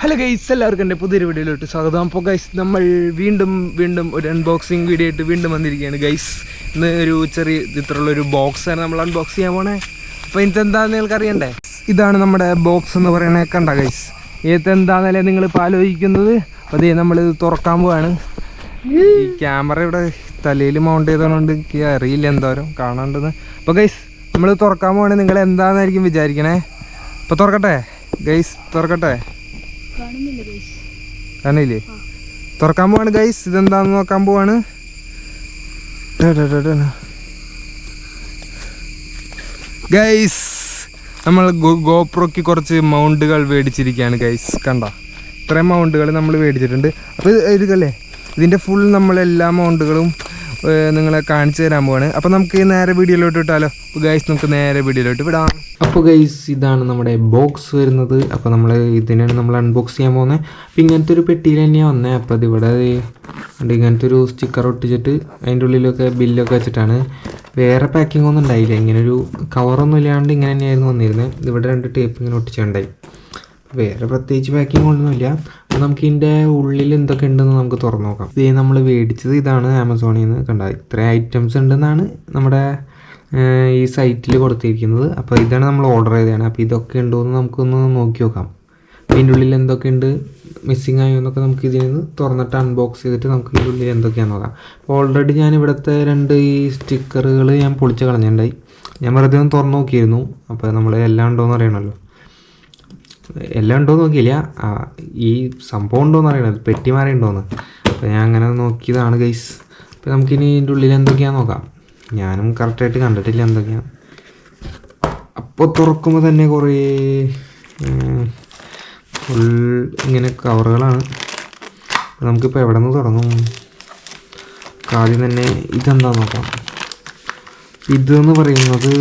Hello guys, എല്ലാവർക്കും എൻ്റെ പുതിയൊരു വീഡിയോയിലോട്ട് സ്വാഗതം. അപ്പോൾ ഗൈസ് നമ്മൾ വീണ്ടും ഒരു അൺബോക്സിങ് വീഡിയോ ആയിട്ട് വീണ്ടും വന്നിരിക്കുകയാണ് ഗൈസ്. ഇന്ന് ഒരു ചെറിയ ഇത്രയുള്ളൊരു ബോക്സാണ് നമ്മൾ അൺബോക്സ് ചെയ്യാൻ പോണേ. അപ്പോൾ ഇന്നത്തെ എന്താണെന്ന് നിങ്ങൾക്ക് അറിയണ്ടേ? ഇതാണ് നമ്മുടെ ബോക്സ് എന്ന് പറയണേ. കണ്ട ഗൈസ്, ഏത് എന്താണെന്നല്ലേ നിങ്ങളിപ്പോൾ ആലോചിക്കുന്നത്. അപ്പോൾ അതേ നമ്മൾ തുറക്കാൻ പോവാണ്. ഈ ക്യാമറ ഇവിടെ തലയിൽ മൗണ്ട് ചെയ്തതുകൊണ്ട് എനിക്ക് അറിയില്ല എന്തോരം കാണാണ്ടെന്ന്. അപ്പോൾ ഗൈസ് നമ്മൾ തുറക്കാൻ പോവാണ്. നിങ്ങൾ എന്താണെന്നായിരിക്കും വിചാരിക്കണേ. അപ്പോൾ തുറക്കട്ടെ ഗൈസ്, തുറക്കട്ടെ. കാണില്ലേ? തുറക്കാൻ പോവാണ് ഗൈസ്. ഇതെന്താന്ന് നോക്കാൻ പോവാണ്. ഗൈസ് നമ്മൾ ഗോപ്രോയ്ക്ക് കുറച്ച് മൗണ്ടുകൾ മേടിച്ചിരിക്കുകയാണ് ഗൈസ്. കണ്ട, ഇത്രയും മൗണ്ടുകൾ നമ്മൾ മേടിച്ചിട്ടുണ്ട്. അപ്പോൾ ഇതല്ലേ ഇതിൻ്റെ ഫുൾ നമ്മളെല്ലാ മൗണ്ടുകളും നിങ്ങളെ കാണിച്ചു തരാൻ പോവാണ്. അപ്പോൾ നമുക്ക് നേരെ വീഡിയോയിലോട്ട് വിട്ടാലോ? അപ്പോൾ ഗൈസ് നമുക്ക് നേരെ വീഡിയോയിലോട്ട് വിടാം. അപ്പോൾ ഗൈസ് ഇതാണ് നമ്മുടെ ബോക്സ് വരുന്നത്. അപ്പോൾ നമ്മൾ ഇതിനാണ് നമ്മൾ അൺബോക്സ് ചെയ്യാൻ പോകുന്നത്. അപ്പോൾ ഇങ്ങനത്തെ ഒരു പെട്ടിയിൽ തന്നെയാണ് വന്നത്. അപ്പോൾ അതിവിടെ ഇങ്ങനത്തെ ഒരു സ്റ്റിക്കർ ഒട്ടിച്ചിട്ട് അതിൻ്റെ ഉള്ളിലൊക്കെ ബില്ലൊക്കെ വെച്ചിട്ടാണ്. വേറെ പാക്കിംഗ് ഒന്നും ഉണ്ടായില്ല. ഇങ്ങനൊരു കവറൊന്നും ഇല്ലാണ്ട് ഇങ്ങനെ തന്നെയായിരുന്നു വന്നിരുന്നത്. ഇവിടെ 2 ടേപ്പ് ഇങ്ങനെ ഒട്ടിച്ചിട്ടുണ്ടായി. വേറെ പ്രത്യേകിച്ച് പാക്കിംഗ് ഒന്നുമില്ല. അപ്പോൾ നമുക്ക് ഇതിൻ്റെ ഉള്ളിൽ എന്തൊക്കെ ഉണ്ടെന്ന് നമുക്ക് തുറന്നു നോക്കാം. ഇത് നമ്മൾ മേടിച്ചത് ഇതാണ് ആമസോണിൽ നിന്ന്. കണ്ട, ഇത്രയും ഐറ്റംസ് ഉണ്ടെന്നാണ് നമ്മുടെ ഈ സൈറ്റിൽ കൊടുത്തിരിക്കുന്നത്. അപ്പോൾ ഇതാണ് നമ്മൾ ഓർഡർ ചെയ്തതാണ്. അപ്പോൾ ഇതൊക്കെ ഉണ്ടോ എന്ന് നമുക്കൊന്ന് നോക്കി നോക്കാം. ഇതിൻ്റെ ഉള്ളിൽ എന്തൊക്കെയുണ്ട്, മിസ്സിങ് ആയോ എന്നൊക്കെ നമുക്ക് ഇതിൽ നിന്ന് തുറന്നിട്ട് അൺബോക്സ് ചെയ്തിട്ട് നമുക്ക് ഇതിൻ്റെ ഉള്ളിൽ എന്തൊക്കെയാണെന്ന് നോക്കാം. അപ്പോൾ ഓൾറെഡി ഞാൻ ഇവിടുത്തെ 2 ഈ സ്റ്റിക്കറുകൾ ഞാൻ പൊളിച്ച് കളഞ്ഞിട്ടുണ്ടായി. ഞാൻ വെറുതെ ഒന്ന് തുറന്നു നോക്കിയിരുന്നു. അപ്പോൾ നമ്മൾ എല്ലാം ഉണ്ടോയെന്ന് അറിയണമല്ലോ. എല്ലാം ഉണ്ടോയെന്ന് നോക്കിയില്ല, ഈ സംഭവം ഉണ്ടോയെന്ന് അറിയണത്, പെട്ടി മാറിയുണ്ടോയെന്ന്. അപ്പോൾ ഞാൻ അങ്ങനെ നോക്കിയതാണ് ഗൈസ്. അപ്പോൾ നമുക്കിനി ഇതിൻ്റെ ഉള്ളിൽ എന്തൊക്കെയാണെന്ന് നോക്കാം. ഞാനും കറക്റ്റായിട്ട് കണ്ടിട്ടില്ല എന്തൊക്കെയാണ്. അപ്പോൾ തുറക്കുമ്പോൾ തന്നെ കുറേ ഫുൾ ഇങ്ങനെ കവറുകളാണ്. അപ്പോൾ നമുക്കിപ്പോൾ എവിടെ നിന്ന് തുടങ്ങും? ആദ്യം തന്നെ ഇതെന്താണെന്ന് നോക്കാം. ഇതെന്ന് പറയുന്നത്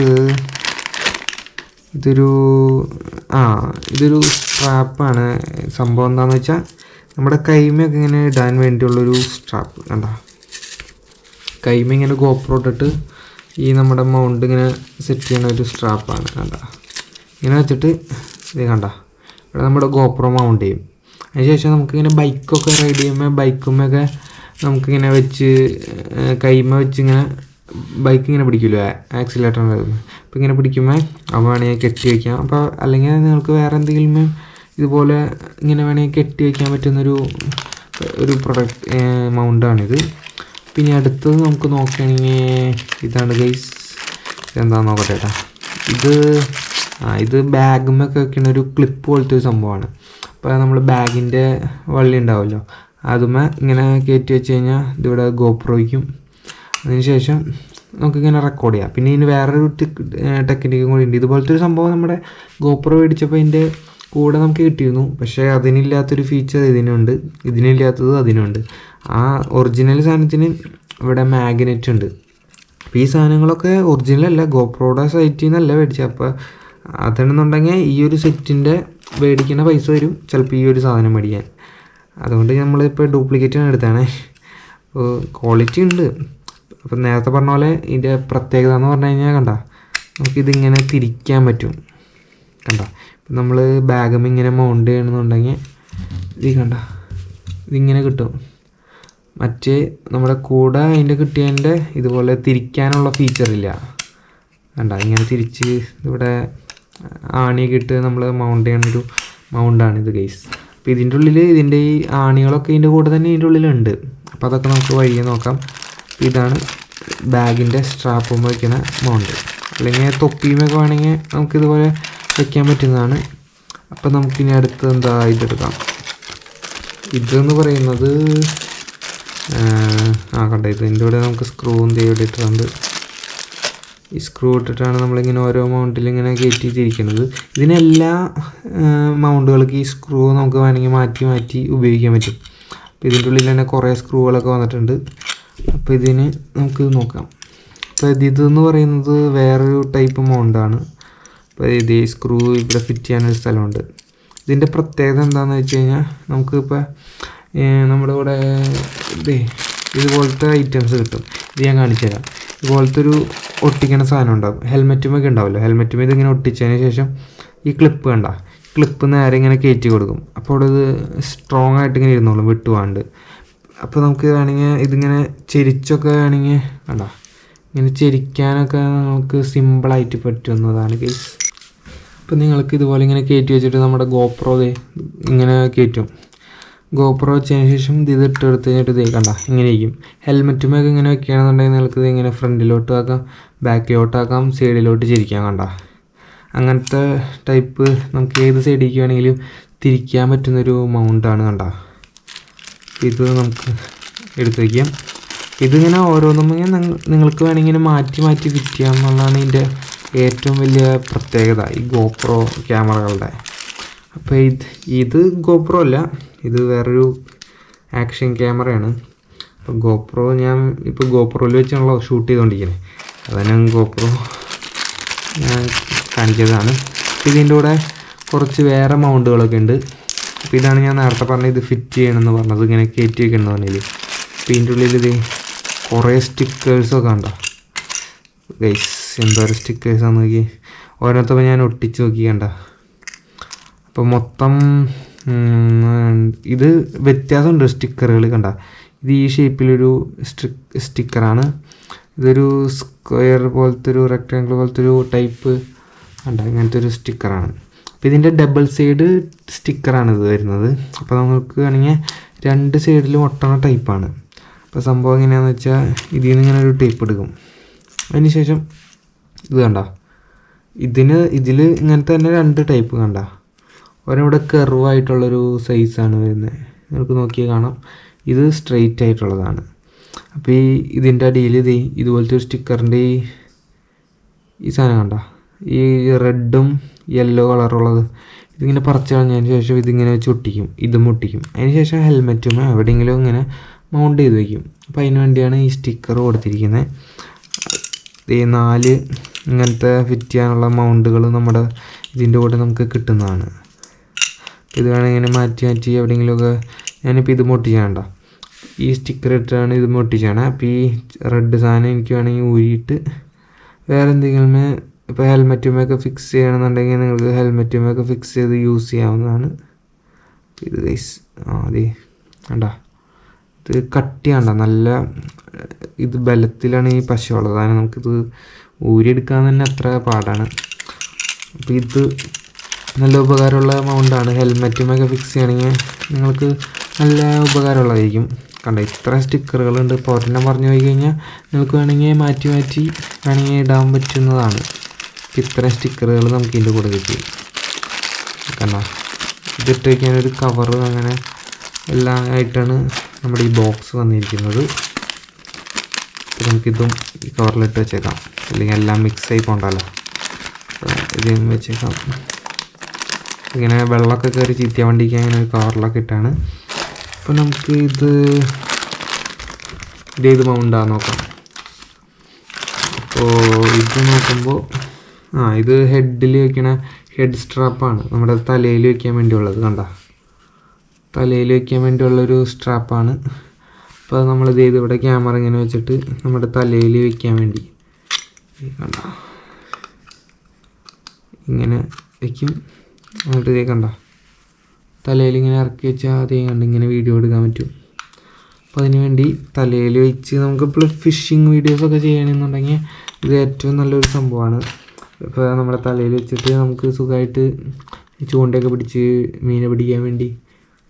ഇതൊരു സ്ട്രാപ്പാണ്. സംഭവം എന്താണെന്ന് വെച്ചാൽ നമ്മുടെ കൈമയൊക്കെ ഇങ്ങനെ ഇടാൻ വേണ്ടിയുള്ളൊരു സ്ട്രാപ്പ്. കണ്ട, കൈമ ഇങ്ങനെ ഗോപ്രോ ഇട്ടിട്ട് ഈ നമ്മുടെ മൗണ്ട് ഇങ്ങനെ സെറ്റ് ചെയ്യുന്ന ഒരു സ്ട്രാപ്പാണ്. കണ്ട, ഇങ്ങനെ വെച്ചിട്ട് ഇത് കണ്ട, ഇവിടെ നമ്മുടെ ഗോപ്രോ മൗണ്ട് ചെയ്യും. അതിനുശേഷം നമുക്കിങ്ങനെ ബൈക്കൊക്കെ റൈഡ് ചെയ്യുമ്പോൾ ബൈക്കുമൊക്കെ നമുക്കിങ്ങനെ വെച്ച് കൈമ വെച്ച് ഇങ്ങനെ ബൈക്ക് ഇങ്ങനെ പിടിക്കില്ലോ, ആക്സിലേറ്റർ ഉണ്ടായിരുന്നു. അപ്പോൾ ഇങ്ങനെ പിടിക്കുമ്പോൾ അവ വേണമെങ്കിൽ കെട്ടി വയ്ക്കാം. അപ്പോൾ അല്ലെങ്കിൽ നിങ്ങൾക്ക് വേറെ എന്തെങ്കിലും ഇതുപോലെ ഇങ്ങനെ വേണമെങ്കിൽ കെട്ടി വയ്ക്കാൻ പറ്റുന്നൊരു പ്രൊഡക്റ്റ് മൗണ്ടാണിത്. പിന്നെ അടുത്തത് നമുക്ക് നോക്കുകയാണെങ്കിൽ ഇതാണ് ഗൈസ്. ഇതെന്താണെന്ന് നോക്കട്ടെ കേട്ടോ. ഇത് ബാഗുമൊക്കെ വയ്ക്കുന്ന ഒരു ക്ലിപ്പ് പോലത്തെ ഒരു സംഭവമാണ്. അപ്പോൾ നമ്മൾ ബാഗിൻ്റെ വള്ളി ഉണ്ടാവുമല്ലോ, അതുമേ ഇങ്ങനെ കയറ്റി വെച്ച് കഴിഞ്ഞാൽ ഇതിവിടെ ഗോപ്രോയ്ക്കും. അതിനുശേഷം നമുക്കിങ്ങനെ റെക്കോർഡ് ചെയ്യാം. പിന്നെ ഇതിന് വേറൊരു ടെക്നിക്കും കൂടി ഉണ്ട്. ഇതുപോലത്തെ ഒരു സംഭവം നമ്മുടെ ഗോപ്രോ മേടിച്ചപ്പോൾ അതിൻ്റെ കൂടെ നമുക്ക് കിട്ടിയിരുന്നു. പക്ഷേ അതിനില്ലാത്തൊരു ഫീച്ചർ ഇതിനുണ്ട്, ഇതിനില്ലാത്തത് അതിനുണ്ട്. ആ ഒറിജിനൽ സാധനത്തിന് ഇവിടെ മാഗ്നറ്റ് ഉണ്ട്. അപ്പോൾ ഈ സാധനങ്ങളൊക്കെ ഒറിജിനലല്ല, ഗോപ്രോയുടെ സൈറ്റിൽ നിന്നല്ല മേടിച്ചത്. അപ്പോൾ അതാണെന്നുണ്ടെങ്കിൽ ഈ ഒരു സെറ്റിൻ്റെ മേടിക്കുന്ന പൈസ വരും ചിലപ്പോൾ ഈ ഒരു സാധനം മേടിക്കാൻ. അതുകൊണ്ട് നമ്മളിപ്പോൾ ഡ്യൂപ്ലിക്കേറ്റാണ് എടുത്താണ്. അപ്പോൾ ക്വാളിറ്റി ഉണ്ട്. അപ്പം നേരത്തെ പറഞ്ഞ പോലെ ഇതിൻ്റെ പ്രത്യേകത എന്ന് പറഞ്ഞു കഴിഞ്ഞാൽ കണ്ട, നമുക്കിതിങ്ങനെ തിരിക്കാൻ പറ്റും. കണ്ട, ഇപ്പം നമ്മൾ ബാഗും ഇങ്ങനെ മൗണ്ട് ചെയ്യണമെന്നുണ്ടെങ്കിൽ ഇത് കണ്ട, ഇതിങ്ങനെ കിട്ടും. മറ്റേ നമ്മുടെ കൂടെ അതിൻ്റെ കിട്ടിയതിൻ്റെ ഇതുപോലെ തിരിക്കാനുള്ള ഫീച്ചറില്ല. കണ്ട, ഇങ്ങനെ തിരിച്ച് ഇവിടെ ആണിയൊക്കെ ഇട്ട് നമ്മൾ മൗണ്ട് ചെയ്യണൊരു മൗണ്ടാണിത് ഗൈസ്. അപ്പോൾ ഇതിൻ്റെ ഉള്ളിൽ ഇതിൻ്റെ ഈ ആണികളൊക്കെ ഇതിൻ്റെ കൂടെ തന്നെ ഇതിൻ്റെ ഉള്ളിലുണ്ട്. അപ്പോൾ അതൊക്കെ നമുക്ക് വഴിയെ നോക്കാം. ഇതാണ് ബാഗിൻ്റെ സ്ട്രാപ്പുമ്പോൾ വയ്ക്കുന്ന മൗണ്ട്. അല്ലെങ്കിൽ തൊപ്പിയുമൊക്കെ വേണമെങ്കിൽ നമുക്കിതുപോലെ വയ്ക്കാൻ പറ്റുന്നതാണ്. അപ്പോൾ നമുക്കിനി അടുത്ത് ഇതെടുക്കാം. ഇതെന്ന് പറയുന്നത് കണ്ട, ഇതിൻ്റെ കൂടെ നമുക്ക് സ്ക്രൂ ഇട്ടിട്ടുണ്ട്. ഈ സ്ക്രൂ ഇട്ടിട്ടാണ് നമ്മളിങ്ങനെ ഓരോ മൗണ്ടിൽ ഇങ്ങനെ കയറ്റി തിരിക്കുന്നത്. ഇതിനെല്ലാ മൗണ്ടുകൾക്ക് ഈ സ്ക്രൂ നമുക്ക് വേണമെങ്കിൽ മാറ്റി ഉപയോഗിക്കാൻ പറ്റും. അപ്പോൾ ഇതിൻ്റെ ഉള്ളിൽ തന്നെ കുറേ സ്ക്രൂകളൊക്കെ വന്നിട്ടുണ്ട്. അപ്പോൾ ഇതിന് നമുക്ക് നോക്കാം. അപ്പോൾ ഇതെന്ന് പറയുന്നത് വേറൊരു ടൈപ്പ് മൗണ്ടാണ്. അപ്പോൾ ഈ സ്ക്രൂ ഇവിടെ ഫിറ്റ് ചെയ്യാനൊരു സ്ഥലമുണ്ട്. ഇതിൻ്റെ പ്രത്യേകത എന്താണെന്ന് വെച്ച് കഴിഞ്ഞാൽ നമുക്കിപ്പോൾ നമ്മുടെ ഇവിടെ ഇതുപോലത്തെ ഐറ്റംസ് കിട്ടും. ഇത് ഞാൻ കാണിച്ചു തരാം. ഇതുപോലത്തെ ഒരു ഒട്ടിക്കണ സാധനം ഉണ്ടാവും. ഹെൽമെറ്റുമൊക്കെ ഉണ്ടാവുമല്ലോ, ഹെൽമെറ്റുമേ ഇതിങ്ങനെ ഒട്ടിച്ചതിന് ശേഷം ഈ ക്ലിപ്പ് കണ്ട, ക്ലിപ്പ് നേരെ ഇങ്ങനെ കയറ്റി കൊടുക്കും. അപ്പോൾ അവിടെ ഇത് സ്ട്രോങ് ആയിട്ട് ഇങ്ങനെ ഇരുന്നോളും വിട്ടുപോകാണ്ട്. അപ്പോൾ നമുക്ക് വേണമെങ്കിൽ ഇതിങ്ങനെ ചെരിച്ചൊക്കെ വേണമെങ്കിൽ വേണ്ട ഇങ്ങനെ ചെരിക്കാനൊക്കെ നമുക്ക് സിമ്പിളായിട്ട് പറ്റുന്നതാണ് കേസ്. അപ്പോൾ നിങ്ങൾക്ക് ഇതുപോലെ ഇങ്ങനെ കയറ്റി വെച്ചിട്ട് നമ്മുടെ ഗോപ്രോ ഇങ്ങനെ കയറ്റും. ഗോപ്രോ വെച്ചതിന് ശേഷം ഇത് ഇട്ടെടുത്ത് കഴിഞ്ഞിട്ട് ഇതേ കണ്ട ഇങ്ങനെ ഇരിക്കും. ഹെൽമെറ്റുമൊക്കെ ഇങ്ങനെ വെക്കുകയാണെന്നുണ്ടെങ്കിൽ നിങ്ങൾക്ക് ഇത് ഇങ്ങനെ ഫ്രണ്ടിലോട്ട് ആക്കാം, ബാക്കിലോട്ടാക്കാം, സൈഡിലോട്ട് ചിരിക്കാം. കണ്ട അങ്ങനത്തെ ടൈപ്പ് നമുക്ക് ഏത് സൈഡിലേക്ക് വേണമെങ്കിലും തിരിക്കാൻ പറ്റുന്നൊരു മൗണ്ടാണ്. കണ്ട ഇത് നമുക്ക് എടുത്ത് വയ്ക്കാം. ഇതിങ്ങനെ ഓരോന്നും നിങ്ങൾക്ക് വേണമെങ്കിൽ മാറ്റി മാറ്റി ഫിറ്റ് ചെയ്യാം എന്നുള്ളതാണ് ഇതിൻ്റെ ഏറ്റവും വലിയ പ്രത്യേകത ഈ ഗോപ്രോ ക്യാമറകളുടെ. അപ്പോൾ ഇത് ഗോപ്രോ അല്ല, ഇത് വേറൊരു ആക്ഷൻ ക്യാമറയാണ്. അപ്പോൾ ഗോപ്രോ ഞാൻ ഇപ്പോൾ ഗോപ്രോയിൽ വെച്ചാണല്ലോ ഷൂട്ട് ചെയ്തുകൊണ്ടിരിക്കുന്നത്, അതാണ് ഗോപ്രോ ഞാൻ കാണിച്ചതാണ്. ഇതിൻ്റെ കൂടെ കുറച്ച് വേറെ മൗണ്ടുകളൊക്കെ ഉണ്ട്. അപ്പോൾ ഇതാണ് ഞാൻ നേരത്തെ പറഞ്ഞത് ഇത് ഫിറ്റ് ചെയ്യണമെന്ന് പറഞ്ഞത്, ഇങ്ങനെ കയറ്റി വയ്ക്കണം എന്ന് പറഞ്ഞത്. അപ്പോൾ ഇതിൻ്റെ ഉള്ളിൽ ഇത് കുറേ സ്റ്റിക്കേഴ്സൊക്കെ ഉണ്ടോ ഗൈസ്, എന്തോരം സ്റ്റിക്കേഴ്സാന്ന് നോക്കി. ഓരോരുത്തപ്പോൾ ഞാൻ ഒട്ടിച്ച് നോക്കി കണ്ട. അപ്പോൾ മൊത്തം ഇത് വ്യത്യാസമുണ്ട് സ്റ്റിക്കറുകൾ കണ്ട. ഇത് ഈ ഷേപ്പിലൊരു സ്റ്റിക്കറാണ്. ഇതൊരു സ്ക്വയർ പോലത്തെ ഒരു റെക്റ്റാങ്കിൾ പോലത്തെ ഒരു ടൈപ്പ് കണ്ട, ഇങ്ങനത്തെ ഒരു സ്റ്റിക്കറാണ്. അപ്പോൾ ഇതിൻ്റെ ഡബിൾ സൈഡ് സ്റ്റിക്കറാണ് ഇത് വരുന്നത്. അപ്പോൾ നമുക്ക് വേണമെങ്കിൽ രണ്ട് സൈഡിലും ഒട്ടണ ടൈപ്പാണ്. അപ്പോൾ സംഭവം എങ്ങനെയാണെന്ന് വെച്ചാൽ ഇതിൽ നിന്ന് ഇങ്ങനെ ഒരു ടേപ്പ് എടുക്കും. അതിന് ശേഷം ഇത് കണ്ട, ഇതിൽ ഇങ്ങനത്തെ തന്നെ രണ്ട് ടൈപ്പ് കണ്ട. ഒരിവിടെ കർവായിട്ടുള്ളൊരു സൈസാണ് വരുന്നത്, നിങ്ങൾക്ക് നോക്കിയാൽ കാണാം. ഇത് സ്ട്രെയിറ്റ് ആയിട്ടുള്ളതാണ്. അപ്പോൾ ഇതിൻ്റെ അടിയിൽ ഇതുപോലത്തെ ഒരു സ്റ്റിക്കറിൻ്റെ ഈ സാധനം കണ്ട, ഈ റെഡും യെല്ലോ കളറുള്ളത് ഇതിങ്ങനെ പറിച്ച് കളഞ്ഞതിന് ശേഷം ഇതിങ്ങനെ വെച്ച് ഒട്ടിക്കും, ഇതും ഒട്ടിക്കും. അതിന് ശേഷം ഹെൽമെറ്റും എവിടെയെങ്കിലും ഇങ്ങനെ മൗണ്ട് ചെയ്ത് വയ്ക്കും. അപ്പോൾ അതിന് വേണ്ടിയാണ് ഈ സ്റ്റിക്കർ കൊടുത്തിരിക്കുന്നത്. ഈ 4 ഇങ്ങനത്തെ ഫിറ്റ് ചെയ്യാനുള്ള മൗണ്ടുകൾ നമ്മുടെ ഇതിൻ്റെ കൂടെ നമുക്ക് കിട്ടുന്നതാണ്. ഇത് വേണമെങ്കിൽ മാറ്റി മാറ്റി എവിടെയെങ്കിലുമൊക്കെ ഞാനിപ്പോൾ ഇത് ഒട്ടിച്ചാണ്ട, ഈ സ്റ്റിക്കർ ഇട്ടാണ് ഇത് ഒട്ടിച്ചാണ്. അപ്പോൾ ഈ റെഡ് സാധനം എനിക്ക് വേണമെങ്കിൽ ഊരിയിട്ട് വേറെ എന്തെങ്കിലും ഇപ്പോൾ ഹെൽമെറ്റുമൊക്കെ ഫിക്സ് ചെയ്യണമെന്നുണ്ടെങ്കിൽ നിങ്ങൾക്ക് ഹെൽമെറ്റുമൊക്കെ ഫിക്സ് ചെയ്ത് യൂസ് ചെയ്യാവുന്നതാണ്. ഇത് അതെ വേണ്ട, ഇത് കട്ടിയാണ്ട, നല്ല ഇത് ബലത്തിലാണ് ഈ പശയുള്ളത്. അതിന് നമുക്കിത് ഊരിയെടുക്കാൻ തന്നെ അത്ര പാടാണ്. അപ്പോൾ ഇത് നല്ല ഉപകാരമുള്ള മൗണ്ടാണ്. ഹെൽമെറ്റുമൊക്കെ ഫിക്സ് ചെയ്യണമെങ്കിൽ നിങ്ങൾക്ക് നല്ല ഉപകാരമുള്ളതായിരിക്കും. കണ്ട ഇത്ര സ്റ്റിക്കറുകളുണ്ട്. ഇപ്പോൾ ഒരെണ്ണം പറഞ്ഞു പോയി കഴിഞ്ഞാൽ നിങ്ങൾക്ക് വേണമെങ്കിൽ മാറ്റി മാറ്റി വേണമെങ്കിൽ ഇടാൻ പറ്റുന്നതാണ്. ഇത്രയും സ്റ്റിക്കറുകൾ നമുക്ക് ഇതിൻ്റെ കൂടെ കിട്ടി. കണ്ട ഇതിട്ട് വയ്ക്കാനൊരു കവറ് അങ്ങനെ എല്ലാം ആയിട്ടാണ് നമ്മുടെ ഈ ബോക്സ് വന്നിരിക്കുന്നത്. നമുക്കിതും ഈ കവറിലിട്ട് വെച്ചേക്കാം, അല്ലെങ്കിൽ എല്ലാം മിക്സായി പോകണ്ടല്ലോ. ഇതും വെച്ചേക്കാം. ഇങ്ങനെ വെള്ളമൊക്കെ കയറി ചീറ്റിയാൻ വേണ്ടിക്കാൻ ഇങ്ങനെ ഒരു കവറിലൊക്കെ ഇട്ടാണ്. അപ്പോൾ നമുക്ക് ഇതേത് മൗണ്ടാന്ന് നോക്കാം. അപ്പോൾ ഇത് നോക്കുമ്പോൾ ഇത് ഹെഡിൽ വയ്ക്കണ ഹെഡ് സ്ട്രാപ്പാണ്, നമ്മുടെ തലയിൽ വയ്ക്കാൻ വേണ്ടിയുള്ളത്. കണ്ട തലയിൽ വയ്ക്കാൻ വേണ്ടിയുള്ളൊരു സ്ട്രാപ്പാണ്. അപ്പോൾ നമ്മളിത് ഇവിടെ ക്യാമറ ഇങ്ങനെ വെച്ചിട്ട് നമ്മുടെ തലയിൽ വയ്ക്കാൻ വേണ്ടി കണ്ട ഇങ്ങനെ വയ്ക്കും. എന്നിട്ട് ഇതേ കണ്ട തലയിൽ ഇങ്ങനെ ഇറക്കി വെച്ചാൽ അതേ കണ്ട് ഇങ്ങനെ വീഡിയോ എടുക്കാൻ പറ്റും. അപ്പോൾ അതിന് വേണ്ടി തലയിൽ വെച്ച് നമുക്കിപ്പോൾ ഫിഷിങ് വീഡിയോസൊക്കെ ചെയ്യണമെന്നുണ്ടെങ്കിൽ ഇത് ഏറ്റവും നല്ലൊരു സംഭവമാണ്. ഇപ്പോൾ നമ്മുടെ തലയിൽ വെച്ചിട്ട് നമുക്ക് സുഖമായിട്ട് ചൂണ്ടയൊക്കെ പിടിച്ച് മീനെ പിടിക്കാൻ വേണ്ടി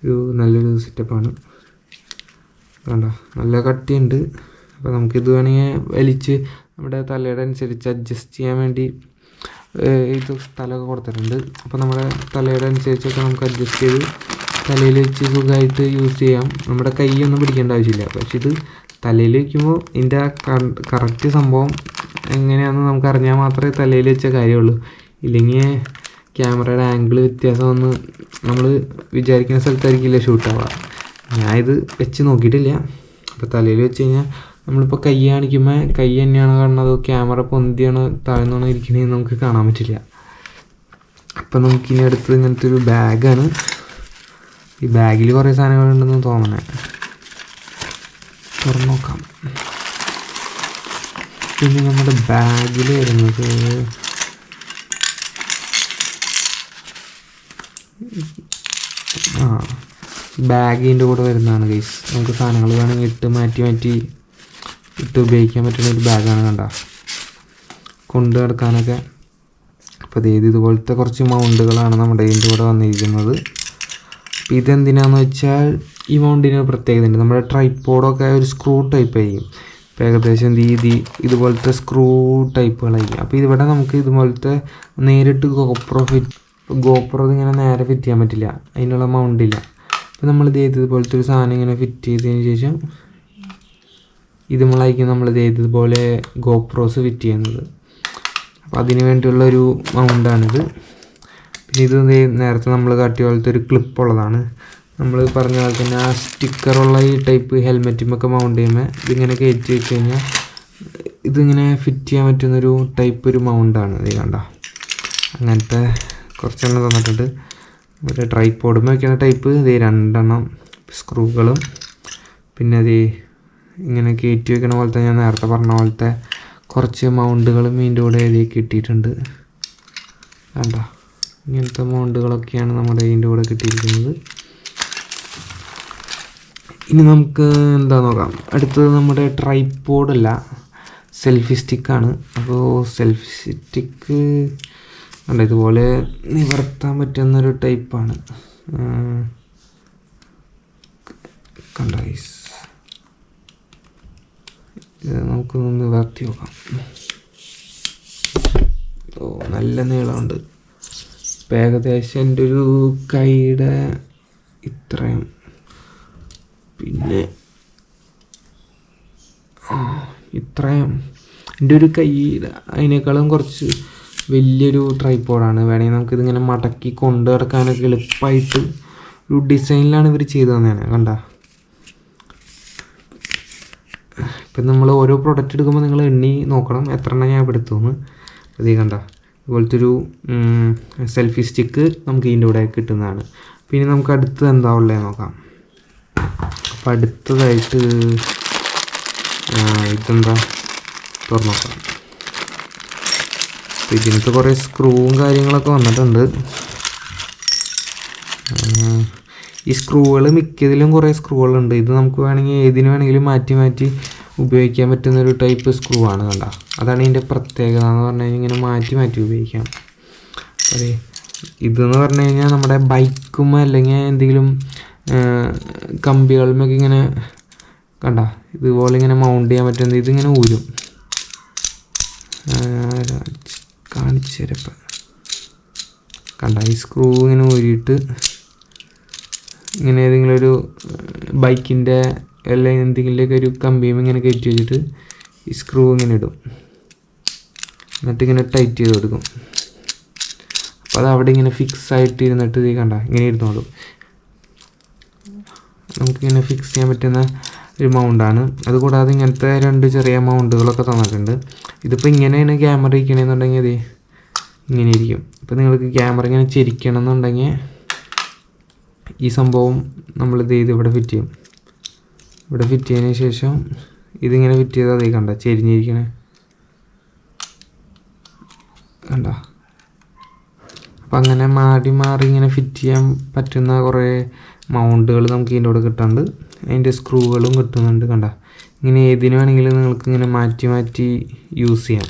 ഒരു നല്ലൊരു സെറ്റപ്പാണ്. കണ്ട നല്ല കട്ടിയുണ്ട്. അപ്പോൾ നമുക്കിത് വേണമെങ്കിൽ വലിച്ച് നമ്മുടെ തലയുടെ അനുസരിച്ച് അഡ്ജസ്റ്റ് ചെയ്യാൻ വേണ്ടി ഇത് സ്ഥലമൊക്കെ കൊടുത്തിട്ടുണ്ട്. അപ്പോൾ നമ്മുടെ തലയുടെ അനുസരിച്ചൊക്കെ നമുക്ക് അഡ്ജസ്റ്റ് ചെയ്ത് തലയിൽ വെച്ച് സുഖമായിട്ട് യൂസ് ചെയ്യാം. നമ്മുടെ കൈയൊന്നും പിടിക്കേണ്ട ആവശ്യമില്ല. പക്ഷെ ഇത് തലയിൽ വയ്ക്കുമ്പോൾ ഇതിൻ്റെ കറക്റ്റ് സംഭവം എങ്ങനെയാണെന്ന് നമുക്ക് അറിഞ്ഞാൽ മാത്രമേ തലയിൽ വെച്ച കാര്യമുള്ളൂ. ഇല്ലെങ്കിൽ ക്യാമറയുടെ ആംഗിൾ വ്യത്യാസം വന്ന് നമ്മൾ വിചാരിക്കുന്ന സ്ഥലത്തായിരിക്കില്ല ഷൂട്ടാവുക. ഞാൻ ഇത് വെച്ച് നോക്കിയിട്ടില്ല. അപ്പോൾ തലയിൽ വെച്ച് കഴിഞ്ഞാൽ നമ്മളിപ്പോൾ കൈ കാണിക്കുമ്പോൾ കൈ തന്നെയാണ് കാണുന്നത്, ക്യാമറ പൊന്തിയാണ് താഴ്ന്നാണ് ഇരിക്കണതെന്ന് നമുക്ക് കാണാൻ പറ്റില്ല. അപ്പം നമുക്കിനി അടുത്ത് ഇങ്ങനത്തെ ഒരു ബാഗാണ്. ഈ ബാഗിൽ കുറേ സാധനങ്ങളുണ്ടെന്ന് തോന്നണേ, തുറന്ന് നോക്കാം. പിന്നെ നമ്മുടെ ബാഗിൽ വരുന്നത് ആ ബാഗിൻ്റെ കൂടെ വരുന്നതാണ് ഗൈസ്. നമുക്ക് സാധനങ്ങൾ വേണമെങ്കിൽ ഇട്ട് മാറ്റി ഇട്ട് ഉപയോഗിക്കാൻ പറ്റുന്ന ഒരു ബാഗാണ്. കണ്ട, കൊണ്ട് നടക്കാനൊക്കെ. അപ്പോൾ ഇതുപോലത്തെ കുറച്ച് മൗണ്ടുകളാണ് നമ്മുടെ ഇതിൻ്റെ കൂടെ വന്നിരിക്കുന്നത്. അപ്പോൾ ഇതെന്തിനാന്ന് വെച്ചാൽ ഈ മൗണ്ടിന് പ്രത്യേകത ഉണ്ട്. നമ്മുടെ ട്രൈപ്പോഡൊക്കെ ഒരു സ്ക്രൂ ടൈപ്പ് ആയിരിക്കും. ഇപ്പോൾ ഏകദേശം ഇതുപോലത്തെ സ്ക്രൂ ടൈപ്പുകളായിരിക്കും. അപ്പോൾ ഇവിടെ നമുക്ക് ഇതുപോലത്തെ നേരിട്ട് ഗോപ്രോ ഇങ്ങനെ നേരെ ഫിറ്റ് ചെയ്യാൻ പറ്റില്ല, അതിനുള്ള മൗണ്ടില്ല. അപ്പോൾ നമ്മളിത് ഇതുപോലത്തെ ഒരു സാധനം ഇങ്ങനെ ഫിറ്റ് ചെയ്തതിന് ശേഷം നമ്മളായിരിക്കും നമ്മളിത് ഇതുപോലെ ഗോപ്രോസ് ഫിറ്റ് ചെയ്യുന്നത്. അപ്പോൾ അതിന് വേണ്ടിയുള്ളൊരു മൗണ്ടാണിത്. പിന്നെ ഇത് നേരത്തെ നമ്മൾ കാട്ടിയ പോലത്തെ ഒരു ക്ലിപ്പുള്ളതാണ്. നമ്മൾ പറഞ്ഞ പോലെ തന്നെ ആ സ്റ്റിക്കറുള്ള ഈ ടൈപ്പ് ഹെൽമെറ്റുമൊക്കെ മൗണ്ട് ചെയ്യുമ്പോൾ ഇതിങ്ങനെ കയറ്റി വെച്ച് കഴിഞ്ഞാൽ ഇതിങ്ങനെ ഫിറ്റ് ചെയ്യാൻ പറ്റുന്നൊരു ടൈപ്പ് ഒരു മൗണ്ടാണ്. ഇത് കണ്ട, അങ്ങനത്തെ കുറച്ചെണ്ണം തന്നിട്ടുണ്ട്. ഒരു ട്രൈപ്പോഡും വയ്ക്കുന്ന ടൈപ്പ് രണ്ടെണ്ണം സ്ക്രൂകളും, പിന്നെ ഇങ്ങനെ കയറ്റി വയ്ക്കണ പോലത്തെ ഞാൻ നേരത്തെ പറഞ്ഞ പോലത്തെ കുറച്ച് മൗണ്ടുകളും ഇതിൻ്റെ കൂടെ കിട്ടിയിട്ടുണ്ട്. കണ്ട, ഇങ്ങനത്തെ മൗണ്ടുകളൊക്കെയാണ് നമ്മുടെ ഇതിൻ്റെ കൂടെ കിട്ടിയിരിക്കുന്നത്. ഇനി നമുക്ക് എന്താ നോക്കാം. അടുത്തത് നമ്മുടെ ട്രൈപ്പോഡല്ല, സെൽഫി സ്റ്റിക്കാണ്. അപ്പോൾ സെൽഫി സ്റ്റിക്ക് കണ്ട ഇതുപോലെ നിവർത്താൻ പറ്റുന്നൊരു ടൈപ്പാണ്. കണ്ട ഗൈസ്, ഇത് നമുക്കൊന്ന് നിവർത്തി നോക്കാം. ഓ, നല്ല നീളമുണ്ട്. ഇപ്പം ഏകദേശം എൻ്റെ ഒരു കൈയുടെ ഇത്രയും, പിന്നെ ഇത്രയും എൻ്റെ ഒരു കൈ അതിനേക്കാളും കുറച്ച് വലിയൊരു ട്രൈപ്പോഡാണ്. വേണമെങ്കിൽ നമുക്കിതിങ്ങനെ മടക്കി കൊണ്ടു നടക്കാനൊക്കെ എളുപ്പമായിട്ട് ഒരു ഡിസൈനിലാണ് ഇവർ ചെയ്തു തന്നെയാണ്. കണ്ട, ഇപ്പം നമ്മൾ ഓരോ പ്രൊഡക്റ്റ് എടുക്കുമ്പോൾ നിങ്ങൾ എണ്ണി നോക്കണം എത്ര എണ്ണം ഞാൻ ഇവിടെ എടുത്തുമെന്ന്. അത് കണ്ട, ഇതുപോലത്തെ ഒരു സെൽഫി സ്റ്റിക്ക് നമുക്ക് ഇതിൻ്റെ കൂടെ കിട്ടുന്നതാണ്. പിന്നെ നമുക്ക് അടുത്തത് എന്താ ഉള്ളത് നോക്കാം. അപ്പം അടുത്തതായിട്ട് ഇതെന്താ തുറന്നു നോക്കാം. അപ്പോൾ ഇതിനകത്ത് കുറേ സ്ക്രൂവും കാര്യങ്ങളൊക്കെ വന്നിട്ടുണ്ട്. ഈ സ്ക്രൂകൾ മിക്കതിലും കുറേ സ്ക്രൂകളുണ്ട്. ഇത് നമുക്ക് വേണമെങ്കിൽ ഏതിന് വേണമെങ്കിലും മാറ്റി ഉപയോഗിക്കാൻ പറ്റുന്നൊരു ടൈപ്പ് സ്ക്രൂ ആണ്. കണ്ട, അതാണ് ഇതിൻ്റെ പ്രത്യേകത എന്ന് പറഞ്ഞു കഴിഞ്ഞാൽ ഇങ്ങനെ മാറ്റി ഉപയോഗിക്കാം. അതെ, ഇതെന്ന് പറഞ്ഞു കഴിഞ്ഞാൽ നമ്മുടെ ബൈക്കും അല്ലെങ്കിൽ എന്തെങ്കിലും കമ്പികളുമൊക്കെ ഇങ്ങനെ കണ്ട ഇതുപോലെ ഇങ്ങനെ മൗണ്ട് ചെയ്യാൻ പറ്റുന്നത്. ഇതിങ്ങനെ ഊരും, കാണിച്ചു തരപ്പം. കണ്ട, ഈ സ്ക്രൂ ഇങ്ങനെ ഊരിയിട്ട് ഇങ്ങനെ ഏതെങ്കിലും ഒരു ബൈക്കിൻ്റെ അല്ലെങ്കിൽ എന്തെങ്കിലുമൊക്കെ ഒരു കമ്പിയും ഇങ്ങനെ കയറ്റി വെച്ചിട്ട് ഈ സ്ക്രൂ ഇങ്ങനെ ഇടും, എന്നിട്ട് ഇങ്ങനെ ടൈറ്റ് ചെയ്ത് കൊടുക്കും. അപ്പോൾ അത് അവിടെ ഇങ്ങനെ ഫിക്സ് ആയിട്ട് ഇരുന്നിട്ട് ഇത് കണ്ട ഇങ്ങനെ ഇരുന്നോളും. നമുക്കിങ്ങനെ ഫിക്സ് ചെയ്യാൻ പറ്റുന്ന ഒരു മൗണ്ടാണ്. അതുകൂടാതെ ഇങ്ങനത്തെ 2 ചെറിയ മൗണ്ടുകളൊക്കെ തന്നിട്ടുണ്ട്. ഇതിപ്പോൾ ഇങ്ങനെയാണ് ക്യാമറ ഇരിക്കണമെന്നുണ്ടെങ്കിൽ അത് ഇങ്ങനെ ഇരിക്കും. ഇപ്പോൾ നിങ്ങൾക്ക് ക്യാമറ ഇങ്ങനെ ചെരിക്കണം എന്നുണ്ടെങ്കിൽ ഈ സംഭവം നമ്മളിത് ഇവിടെ ഫിറ്റ് ചെയ്യും. ഇവിടെ ഫിറ്റ് ചെയ്തതിന് ശേഷം ഇതിങ്ങനെ ഫിറ്റ് ചെയ്താൽ അത് കണ്ട ചെരിഞ്ഞിരിക്കണേ കണ്ട. അപ്പം അങ്ങനെ മാറി ഇങ്ങനെ ഫിറ്റ് ചെയ്യാൻ പറ്റുന്ന കുറേ മൗണ്ടുകൾ നമുക്ക് ഇതിൻ്റെ കൂടെ കിട്ടുന്നുണ്ട്. അതിൻ്റെ സ്ക്രൂകളും കിട്ടുന്നുണ്ട്. കണ്ട, ഇങ്ങനെ ഏതിന് വേണമെങ്കിലും നിങ്ങൾക്ക് ഇങ്ങനെ മാറ്റി യൂസ് ചെയ്യാം.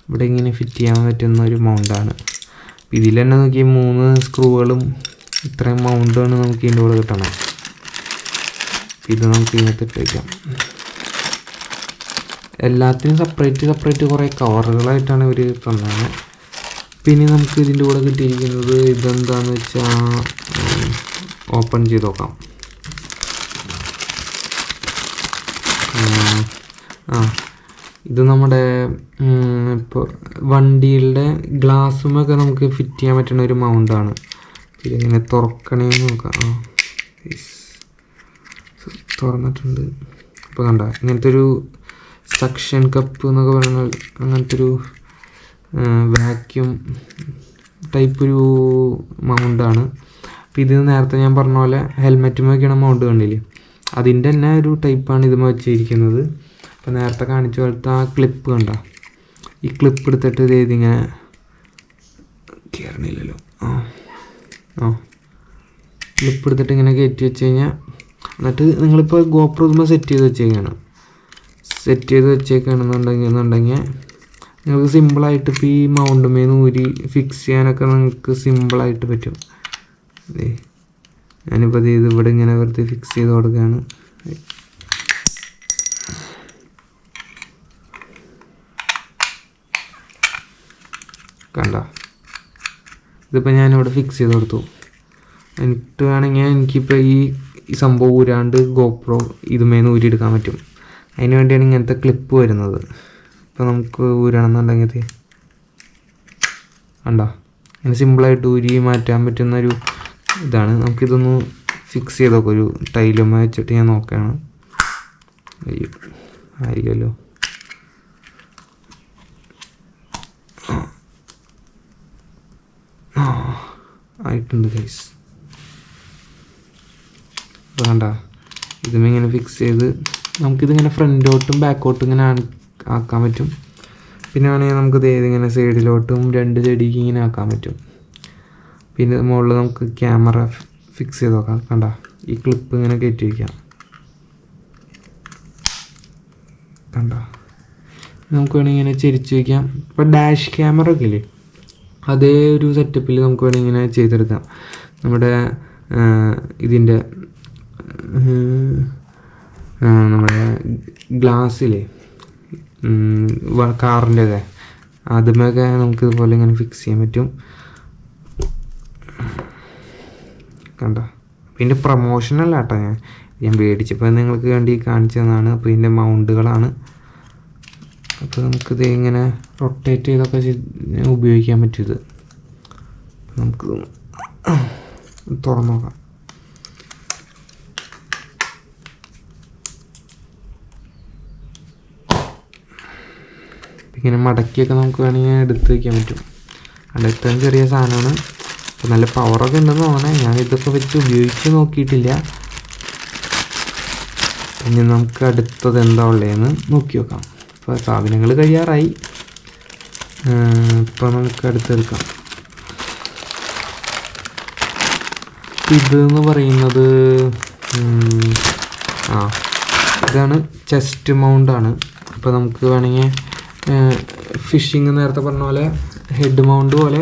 ഇവിടെ ഇങ്ങനെ ഫിറ്റ് ചെയ്യാൻ പറ്റുന്ന ഒരു മൗണ്ടാണ്. ഇതിൽ തന്നെ നോക്കി 3 സ്ക്രൂകളും ഇത്രയും മൗണ്ടാണ് നമുക്ക് ഇതിൻ്റെ കൂടെ കിട്ടണം. ഇത് നമുക്ക് ഇതിനകത്ത് ഇട്ട് വയ്ക്കാം. എല്ലാത്തിനും സെപ്പറേറ്റ് കുറേ കവറുകളായിട്ടാണ് ഇവർ തന്നത്. പിന്നെ നമുക്ക് ഇതിൻ്റെ കൂടെ കിട്ടിയിരിക്കുന്നത് ഇതെന്താണെന്ന് വെച്ചാൽ ഓപ്പൺ ചെയ്ത് നോക്കാം. ഇത് നമ്മുടെ ഇപ്പോൾ വണ്ടികളുടെ ഗ്ലാസ്സുമൊക്കെ നമുക്ക് ഫിറ്റ് ചെയ്യാൻ പറ്റുന്ന ഒരു മൗണ്ടാണ്. ഇതിങ്ങനെ തുറക്കണേന്ന് നോക്കാം. തുറന്നിട്ടുണ്ട്. ഇപ്പോൾ കണ്ട ഇങ്ങനത്തെ ഒരു സക്ഷൻ കപ്പ് എന്നൊക്കെ പറഞ്ഞാൽ അങ്ങനത്തെ ഒരു വാക്യൂം ടൈപ്പ് ഒരു മൗണ്ടാണ്. അപ്പോൾ ഇത് നേരത്തെ ഞാൻ പറഞ്ഞ പോലെ ഹെൽമെറ്റുമൊക്കെയാണ് മൗണ്ട് കണ്ടില്ലേ, അതിൻ്റെ തന്നെ ഒരു ടൈപ്പാണ് ഇതുമ വെച്ചിരിക്കുന്നത്. അപ്പോൾ നേരത്തെ കാണിച്ച പോലത്തെ ആ ക്ലിപ്പ് കണ്ട, ഈ ക്ലിപ്പ് എടുത്തിട്ട് ഇതിങ്ങനെ കയറണില്ലല്ലോ. ക്ലിപ്പ് എടുത്തിട്ട് ഇങ്ങനെ കയറ്റി വെച്ച് കഴിഞ്ഞാൽ, എന്നിട്ട് നിങ്ങളിപ്പോൾ ഗോപ്രോ ഇതുമ്പോൾ സെറ്റ് ചെയ്ത് വെച്ചേക്കുകയാണെന്നുണ്ടെങ്കിൽ നിങ്ങൾക്ക് സിമ്പിളായിട്ട് ഇപ്പോൾ ഈ മൗണ്ടുമേന്ന് ഊരി ഫിക്സ് ചെയ്യാനൊക്കെ നിങ്ങൾക്ക് സിമ്പിളായിട്ട് പറ്റും. ഞാനിപ്പോൾ ഇത് ഇവിടെ ഇങ്ങനെ വെറുതെ ഫിക്സ് ചെയ്ത് കൊടുക്കുകയാണ്. കണ്ട, ഇതിപ്പോൾ ഞാനിവിടെ ഫിക്സ് ചെയ്ത് കൊടുത്തു. എന്നിട്ട് വേണമെങ്കിൽ എനിക്കിപ്പോൾ ഈ സംഭവം ഊരാണ്ട് ഗോപ്രോ ഇതുമേന്ന് ഊരിയെടുക്കാൻ പറ്റും. അതിന് വേണ്ടിയാണ് ഇങ്ങനത്തെ ക്ലിപ്പ് വരുന്നത്. ഇപ്പോൾ നമുക്ക് ഊരണമെന്നുണ്ടെങ്കിൽ കണ്ടോ, അങ്ങനെ സിമ്പിളായിട്ട് ഊരി മാറ്റാൻ പറ്റുന്നൊരു ഇതാണ്. നമുക്കിതൊന്ന് ഫിക്സ് ചെയ്ത് നോക്കാം. ഒരു ടൈലുമ്മ വെച്ചിട്ട് ഞാൻ നോക്കുകയാണ്. അയ്യോ, ആയില്ലല്ലോ. ആയിട്ടുണ്ട് ഗൈസ്. വേണ്ട, ഇതുമിങ്ങനെ ഫിക്സ് ചെയ്ത് നമുക്കിതിങ്ങനെ ഫ്രണ്ടിലോട്ടും ബാക്കോട്ടും ഇങ്ങനെ ആക്കാൻ പറ്റും. പിന്നെ വേണമെങ്കിൽ നമുക്കിത് ഏതിങ്ങനെ സൈഡിലോട്ടും 2 സൈഡിലേക്ക് ഇങ്ങനെ ആക്കാൻ പറ്റും. പിന്നെ മുകളിൽ നമുക്ക് ക്യാമറ ഫിക്സ് ചെയ്ത് നോക്കാം. കണ്ട, ഈ ക്ലിപ്പ് ഇങ്ങനെ കയറ്റി വയ്ക്കാം. കണ്ട, നമുക്ക് വേണമെങ്കിൽ ഇങ്ങനെ ചെരിച്ച് വയ്ക്കാം. ഇപ്പോൾ ഡാഷ് ക്യാമറ ഒക്കെ ഇല്ലേ, അതേ ഒരു സെറ്റപ്പിൽ നമുക്ക് വേണമെങ്കിൽ ഇങ്ങനെ ചെയ്തെടുക്കാം. നമ്മുടെ ഇതിൻ്റെ നമ്മുടെ ഗ്ലാസ്സിലെ കാറിൻ്റെയൊക്കെ അതുമൊക്കെ നമുക്ക് ഇതുപോലെ ഇങ്ങനെ ഫിക്സ് ചെയ്യാൻ പറ്റും. കണ്ട, പിന്നെ പ്രൊമോഷനല്ല കേട്ടോ, ഞാൻ മേടിച്ചപ്പോൾ നിങ്ങൾക്ക് വേണ്ടി കാണിച്ചു തന്നതാണ്. അപ്പോൾ ഇതിൻ്റെ മൗണ്ടുകളാണ്. അപ്പോൾ നമുക്കിത് ഇങ്ങനെ റൊട്ടേറ്റ് ചെയ്തൊക്കെ ഉപയോഗിക്കാൻ പറ്റും. ഇത് നമുക്ക് തുറന്നു നോക്കാം. ഇങ്ങനെ മടക്കിയൊക്കെ നമുക്ക് വേണമെങ്കിൽ എടുത്ത് വയ്ക്കാൻ പറ്റും. അടുത്ത ചെറിയ സാധനമാണ്. അപ്പോൾ നല്ല പവറൊക്കെ ഉണ്ടെന്ന് തോന്നണേ. ഞാൻ ഇതൊക്കെ വെച്ച് ഉപയോഗിച്ച് നോക്കിയിട്ടില്ല. ഇനി നമുക്ക് അടുത്തത് എന്താ ഉള്ളതെന്ന് നോക്കി നോക്കാം. ഇപ്പോൾ സാധനങ്ങൾ കഴിയാറായി. ഇപ്പോൾ നമുക്ക് അടുത്തെടുക്കാം. ഇതെന്ന് പറയുന്നത് ഇതാണ് ചെസ്റ്റ് മൗണ്ടാണ്. അപ്പോൾ നമുക്ക് വേണമെങ്കിൽ ഫിഷിങ് നേരത്തെ പറഞ്ഞ പോലെ ഹെഡ് മൗണ്ട് പോലെ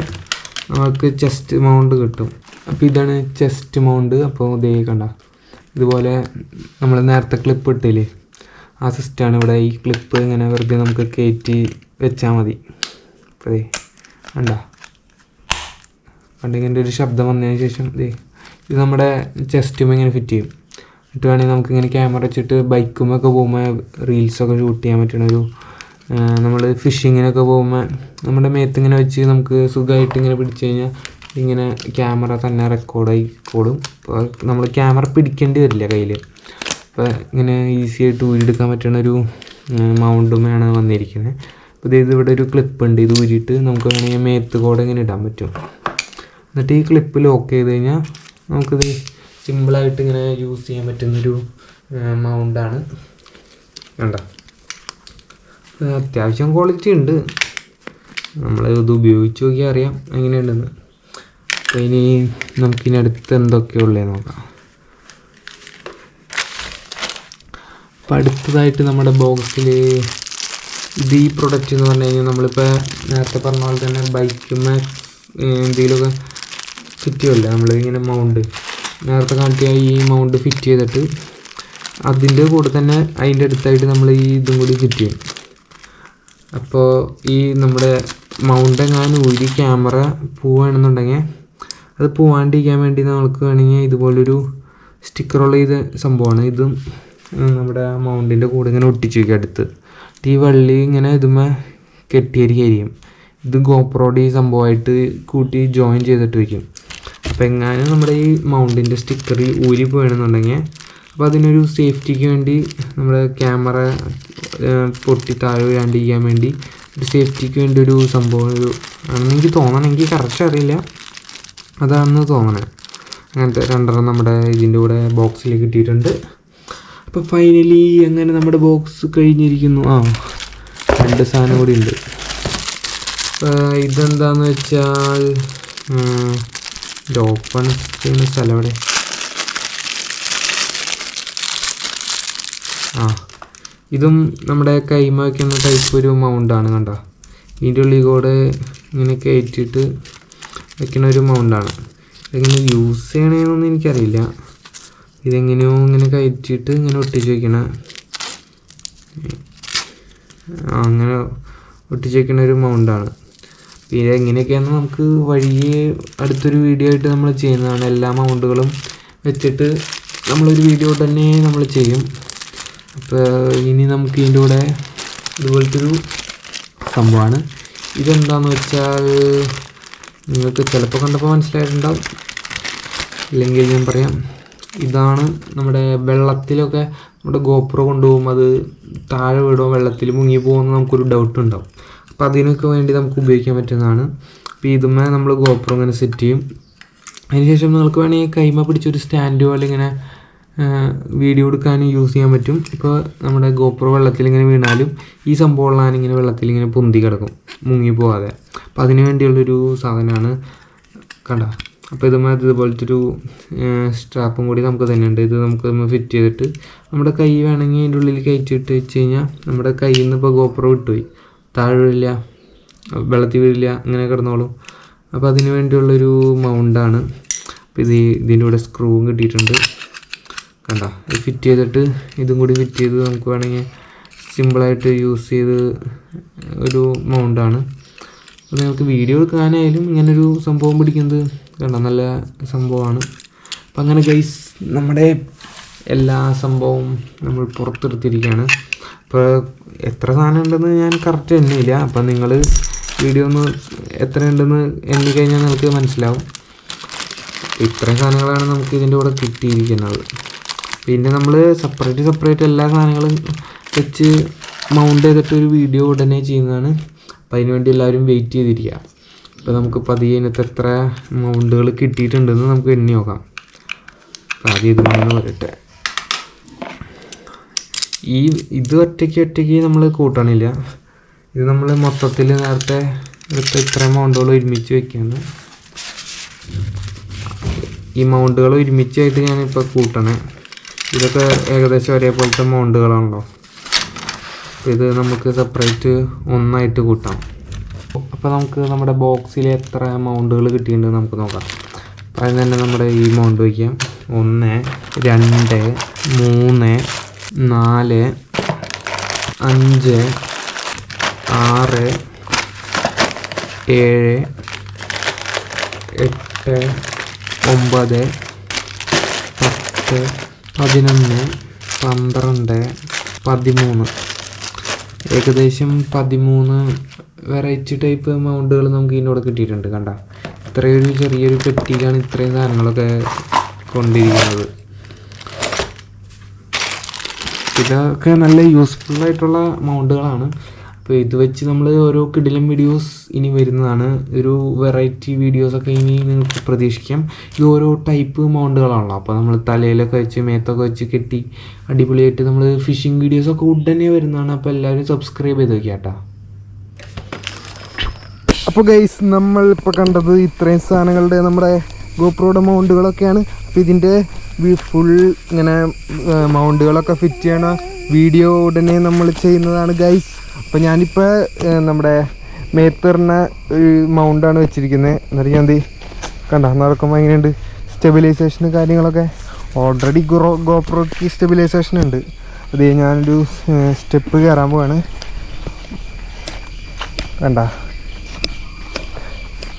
നമുക്ക് ചെസ്റ്റ് മൗണ്ട് കിട്ടും. അപ്പോൾ ഇതാണ് ചെസ്റ്റ് മൗണ്ട്. അപ്പോൾ ഇതേ കണ്ട, ഇതുപോലെ നമ്മൾ നേരത്തെ ക്ലിപ്പ് ഇട്ടില്ലേ, ആ സിസ്റ്റമാണ് ഇവിടെ. ഈ ക്ലിപ്പ് ഇങ്ങനെ വെറുതെ നമുക്ക് കയറ്റി വെച്ചാൽ മതി. അപ്പോൾ കണ്ടിങ്ങനെ ഒരു ശബ്ദം വന്നതിന് ശേഷം ഇത് നമ്മുടെ ചെസ്റ്റും ഇങ്ങനെ ഫിറ്റ് ചെയ്യും. എന്നിട്ട് വേണമെങ്കിൽ നമുക്കിങ്ങനെ ക്യാമറ വെച്ചിട്ട് ബൈക്കുമൊക്കെ പോകുമ്പോൾ റീൽസൊക്കെ ഷൂട്ട് ചെയ്യാൻ പറ്റണൊരു, നമ്മൾ ഫിഷിങ്ങിനൊക്കെ പോകുമ്പോൾ നമ്മുടെ മേത്തിങ്ങനെ വെച്ച് നമുക്ക് സുഖമായിട്ട് ഇങ്ങനെ പിടിച്ചു കഴിഞ്ഞാൽ ഇങ്ങനെ ക്യാമറ തന്നെ റെക്കോർഡായിക്കോളും. അപ്പോൾ നമ്മൾ ക്യാമറ പിടിക്കേണ്ടി വരില്ല കയ്യിൽ. അപ്പോൾ ഇങ്ങനെ ഈസി ആയിട്ട് ഊരിയെടുക്കാൻ പറ്റുന്നൊരു മൗണ്ടുമാണ് വന്നിരിക്കുന്നത്. അപ്പോൾ ഇത് ഇവിടെ ഒരു ക്ലിപ്പ് ഉണ്ട്. ഇത് ഊരിയിട്ട് നമുക്ക് വേണമെങ്കിൽ മേത്ത് കൂടെ ഇങ്ങനെ ഇടാൻ പറ്റും. എന്നിട്ട് ഈ ക്ലിപ്പ് ലോക്ക് ചെയ്ത് കഴിഞ്ഞാൽ നമുക്കിത് സിമ്പിളായിട്ട് ഇങ്ങനെ യൂസ് ചെയ്യാൻ പറ്റുന്നൊരു മൗണ്ടാണ്. കണ്ട, അത്യാവശ്യം ക്വാളിറ്റി ഉണ്ട്. നമ്മൾ ഇത് ഉപയോഗിച്ച് നോക്കിയാൽ അറിയാം എങ്ങനെയുണ്ടെന്ന്. അപ്പോൾ ഇനി നമുക്കിനി അടുത്ത് എന്തൊക്കെയുള്ളത് നോക്കാം. അപ്പോൾ അടുത്തതായിട്ട് നമ്മുടെ ബോക്സിൽ ഇത് ഈ പ്രൊഡക്റ്റ് എന്ന് പറഞ്ഞു കഴിഞ്ഞാൽ നമ്മളിപ്പോൾ നേരത്തെ പറഞ്ഞ പോലെ തന്നെ ബൈക്കുമ്മേ എന്തെങ്കിലുമൊക്കെ ഫിറ്റ് ചെയ്യില്ല, നമ്മളിങ്ങനെ മൗണ്ട് നേരത്തെ കാണിച്ച ഈ മൗണ്ട് ഫിറ്റ് ചെയ്തിട്ട് അതിൻ്റെ കൂടെ തന്നെ അതിൻ്റെ അടുത്തായിട്ട് നമ്മൾ ഈ ഇതും കൂടി ഫിറ്റ് ചെയ്യും. അപ്പോൾ ഈ നമ്മുടെ മൗണ്ട് എങ്ങാനും ഊരി ക്യാമറ പോവുകയാണെന്നുണ്ടെങ്കിൽ അത് പോവാണ്ടിരിക്കാൻ വേണ്ടി നമുക്ക് വേണമെങ്കിൽ ഇതുപോലൊരു സ്റ്റിക്കറുള്ള ഇത് സംഭവമാണ്. ഇതും നമ്മുടെ മൗണ്ടിൻ്റെ കൂടെ ഇങ്ങനെ ഒട്ടിച്ച് വയ്ക്കുക അടുത്ത്. ഈ വള്ളി ഇങ്ങനെ ഇതുമ്മേ കെട്ടിയിരിക്കും. ഇത് ഗോപ്രോയുടെ ഈ സംഭവമായിട്ട് കൂട്ടി ജോയിൻ ചെയ്തിട്ട് വയ്ക്കും. അപ്പോൾ എങ്ങാനും നമ്മുടെ ഈ മൗണ്ടിൻ്റെ സ്റ്റിക്കർ ഊരി പോയണമെന്നുണ്ടെങ്കിൽ അപ്പോൾ അതിനൊരു സേഫ്റ്റിക്ക് വേണ്ടി നമ്മുടെ ക്യാമറ പൊട്ടി താഴെ വീഴാണ്ടിരിക്കാൻ വേണ്ടി ഒരു സേഫ്റ്റിക്ക് വേണ്ടി ഒരു സംഭവം ആണെന്നെനിക്ക് തോന്നണമെങ്കിൽ കറക്റ്റ് അറിയില്ല, അതാണെന്ന് തോന്നണേ. അങ്ങനത്തെ 2 നമ്മുടെ ഇതിൻ്റെ കൂടെ ബോക്സിൽ കിട്ടിയിട്ടുണ്ട്. അപ്പോൾ ഫൈനലി അങ്ങനെ നമ്മുടെ ബോക്സ് കഴിഞ്ഞിരിക്കുന്നു. 2 സാധനം കൂടി ഉണ്ട്. ഇതെന്താണെന്ന് വെച്ചാൽ ഇത് ഓപ്പൺ ചെയ്യുന്ന സ്ഥലം എവിടെ? ഇതും നമ്മുടെ കൈമ വയ്ക്കുന്ന ടൈപ്പ് ഒരു മൗണ്ടാണ്. കണ്ടോ, ഇതിൻ്റെ ഉള്ളിൽ കൂടെ ഇങ്ങനെ കയറ്റിയിട്ട് വയ്ക്കുന്ന ഒരു മൗണ്ടാണ്. ഇതെങ്ങനെ യൂസ് ചെയ്യണമെന്നൊന്നും എനിക്കറിയില്ല. ഇതെങ്ങനെയോ ഇങ്ങനെ കയറ്റിയിട്ട് ഇങ്ങനെ ഒട്ടിച്ച് വയ്ക്കണ, അങ്ങനെ ഒട്ടിച്ച് വയ്ക്കുന്ന ഒരു മൗണ്ടാണ്. പിന്നെ എങ്ങനെയൊക്കെയാണെന്ന് നമുക്ക് വഴിയെ അടുത്തൊരു വീഡിയോ ആയിട്ട് നമ്മൾ ചെയ്യുന്നതാണ്. എല്ലാ മൗണ്ടുകളും വെച്ചിട്ട് നമ്മളൊരു വീഡിയോ തന്നെ നമ്മൾ ചെയ്യും. അപ്പോൾ ഇനി നമുക്ക് ഇതിൻ്റെ കൂടെ ഇതുപോലത്തൊരു സംഭവമാണ്. ഇതെന്താണെന്ന് വെച്ചാൽ നിങ്ങൾക്ക് ചിലപ്പോൾ കണ്ടപ്പോൾ മനസ്സിലായിട്ടുണ്ടാവും, ഇല്ലെങ്കിൽ ഞാൻ പറയാം. ഇതാണ് നമ്മുടെ വെള്ളത്തിലൊക്കെ നമ്മുടെ ഗോപ്രോ കൊണ്ടുപോകും, അത് താഴെ വീടുമോ വെള്ളത്തിൽ മുങ്ങി പോകുമെന്ന് നമുക്കൊരു ഡൗട്ട് ഉണ്ടാവും. അപ്പോൾ അതിനൊക്കെ വേണ്ടി നമുക്ക് ഉപയോഗിക്കാൻ പറ്റുന്നതാണ്. അപ്പോൾ ഇതുമേ നമ്മൾ ഗോപ്രോ ഇങ്ങനെ സെറ്റ് ചെയ്യും. അതിനുശേഷം നിങ്ങൾക്ക് വേണമെങ്കിൽ കൈമ പിടിച്ചൊരു സ്റ്റാൻഡ് പോലെ ഇങ്ങനെ വീഡിയോ എടുക്കാൻ യൂസ് ചെയ്യാൻ പറ്റും. ഇപ്പോൾ നമ്മുടെ ഗോപ്രോ വെള്ളത്തിലിങ്ങനെ വീണാലും ഈ സംഭവമുള്ളതാണ് ഇങ്ങനെ വെള്ളത്തിലിങ്ങനെ പൊന്തി കിടക്കും, മുങ്ങിപ്പോകാതെ. അപ്പോൾ അതിന് വേണ്ടിയുള്ളൊരു സാധനമാണ്. കണ്ട, അപ്പോൾ ഇതുപോലത്തെ ഒരു സ്ട്രാപ്പും കൂടി നമുക്ക് തന്നെയുണ്ട്. ഇത് നമുക്ക് ഫിറ്റ് ചെയ്തിട്ട് നമ്മുടെ കൈ വേണമെങ്കിൽ അതിൻ്റെ ഉള്ളിൽ കയറ്റിയിട്ട് വെച്ച് കഴിഞ്ഞാൽ നമ്മുടെ കയ്യിൽ നിന്ന് ഇപ്പോൾ ഗോപ്രോ വിട്ടുപോയി, താഴെ വീഴില്ല, വെള്ളത്തിൽ വീഴില്ല, ഇങ്ങനെ കിടന്നോളും. അപ്പോൾ അതിന് വേണ്ടിയുള്ളൊരു മൗണ്ടാണ്. അപ്പോൾ ഇതിൻ്റെ കൂടെ സ്ക്രൂവും കിട്ടിയിട്ടുണ്ട്. കണ്ട, ഇത് ഫിറ്റ് ചെയ്തിട്ട് ഇതും കൂടി ഫിറ്റ് ചെയ്ത് നമുക്ക് വേണമെങ്കിൽ സിമ്പിളായിട്ട് യൂസ് ചെയ്ത് ഒരു മൗണ്ടാണ്. അപ്പോൾ നമുക്ക് വീഡിയോ എടുക്കാനായാലും ഇങ്ങനൊരു സംഭവം പിടിക്കുന്നത് കണ്ട നല്ല സംഭവമാണ്. അപ്പം അങ്ങനെ ഗൈസ് നമ്മുടെ എല്ലാ സംഭവവും നമ്മൾ പുറത്തെടുത്തിരിക്കുകയാണ്. അപ്പോൾ എത്ര സാധനം ഉണ്ടെന്ന് ഞാൻ കറക്റ്റ് എണ്ണിയില്ല. അപ്പം നിങ്ങൾ വീഡിയോ ഒന്ന് എത്ര ഉണ്ടെന്ന് എണ്ണി കഴിഞ്ഞാൽ നിങ്ങൾക്ക് മനസ്സിലാവും. ഇത്രയും സാധനങ്ങളാണ് നമുക്ക് ഇതിൻ്റെ കൂടെ കിട്ടിയിരിക്കുന്നത്. പിന്നെ നമ്മൾ സെപ്പറേറ്റ് എല്ലാ സാധനങ്ങളും വെച്ച് മൗണ്ട് ചെയ്തിട്ട് ഒരു വീഡിയോ ഉടനെ ചെയ്യുന്നതാണ്. അപ്പം അതിനുവേണ്ടി എല്ലാവരും വെയിറ്റ് ചെയ്തിരിക്കുക. അപ്പോൾ നമുക്ക് പതിയെ ഇതിനകത്ത് എത്ര മൗണ്ടുകൾ കിട്ടിയിട്ടുണ്ടെന്ന് നമുക്ക് എണ്ണി നോക്കാം. അപ്പോൾ ആദ്യം ഇതുകൊണ്ട് വരട്ടെ. ഇത് ഒറ്റയ്ക്ക് നമ്മൾ കൂട്ടണില്ല. ഇത് നമ്മൾ മൊത്തത്തിൽ നേരത്തെ എടുത്ത ഇത്രയും മൗണ്ടുകൾ ഒരുമിച്ച് വയ്ക്കുകയാണ്. ഈ മൗണ്ടുകൾ ഒരുമിച്ചായിട്ട് ഞാനിപ്പോൾ കൂട്ടണേ. ഇതൊക്കെ ഏകദേശം ഒരേപോലത്തെ മൗണ്ടുകളാണല്ലോ. ഇത് നമുക്ക് സെപ്പറേറ്റ് ഒന്നായിട്ട് കൂട്ടാം. അപ്പോൾ നമുക്ക് നമ്മുടെ ബോക്സിൽ എത്ര മൗണ്ടുകൾ കിട്ടിയിട്ടുണ്ടെന്ന് നമുക്ക് നോക്കാം. അപ്പോൾ അതിന് തന്നെ നമ്മുടെ ഈ മൗണ്ട് വയ്ക്കാം. 1 2 3 4 5 6 7 8 9 10 11 12 13 ഏകദേശം 13 വെറൈറ്റി ടൈപ്പ് മൗണ്ടുകൾ നമുക്ക് ഇതിൻ്റെ കൂടെ കിട്ടിയിട്ടുണ്ട്. കണ്ട, ഇത്രയൊരു ചെറിയൊരു പെട്ടിയിലാണ് ഇത്രയും സാധനങ്ങളൊക്കെ കൊണ്ടിരിക്കുന്നത്. ഇതൊക്കെ നല്ല യൂസ്ഫുള്ളായിട്ടുള്ള മൗണ്ടുകളാണ്. അപ്പോൾ ഇത് വെച്ച് നമ്മൾ ഓരോ കിടിലം വീഡിയോസ് ഇനി വരുന്നതാണ്. ഒരു വെറൈറ്റി വീഡിയോസൊക്കെ ഇനി നിങ്ങൾക്ക് പ്രതീക്ഷിക്കാം. ഇത് ഓരോ ടൈപ്പ് മൗണ്ടുകളാണല്ലോ. അപ്പോൾ നമ്മൾ തലയിലൊക്കെ വെച്ച് മേത്തൊക്കെ വെച്ച് കെട്ടി അടിപൊളിയായിട്ട് നമ്മൾ ഫിഷിംഗ് വീഡിയോസൊക്കെ ഉടനെ വരുന്നതാണ്. അപ്പോൾ എല്ലാവരും സബ്സ്ക്രൈബ് ചെയ്ത് വയ്ക്കുക കേട്ടോ. അപ്പോൾ ഗൈസ്, നമ്മളിപ്പോൾ കണ്ടത് ഇത്രയും സാധനങ്ങളുടെ നമ്മുടെ ഗോപ്രോയുടെ മൗണ്ടുകളൊക്കെയാണ്. അപ്പോൾ ഇതിൻ്റെ ഫുൾ ഇങ്ങനെ മൗണ്ടുകളൊക്കെ ഫിറ്റ് ചെയ്യണ വീഡിയോ ഉടനെ നമ്മൾ ചെയ്യുന്നതാണ് ഗൈസ്. അപ്പോൾ ഞാനിപ്പോൾ നമ്മുടെ മേത്തറിന ഒരു മൗണ്ടാണ് വെച്ചിരിക്കുന്നത്. എന്നിട്ട് ഞാൻ കണ്ട നടക്കുമ്പോൾ എങ്ങനെയുണ്ട് സ്റ്റെബിലൈസേഷനും കാര്യങ്ങളൊക്കെ. ഓൾറെഡി ഗോപ്രോയ്ക്ക് സ്റ്റെബിലൈസേഷൻ ഉണ്ട്. അത് ഞാനൊരു സ്റ്റെപ്പ് കയറാൻ പോവാണ്. കണ്ട,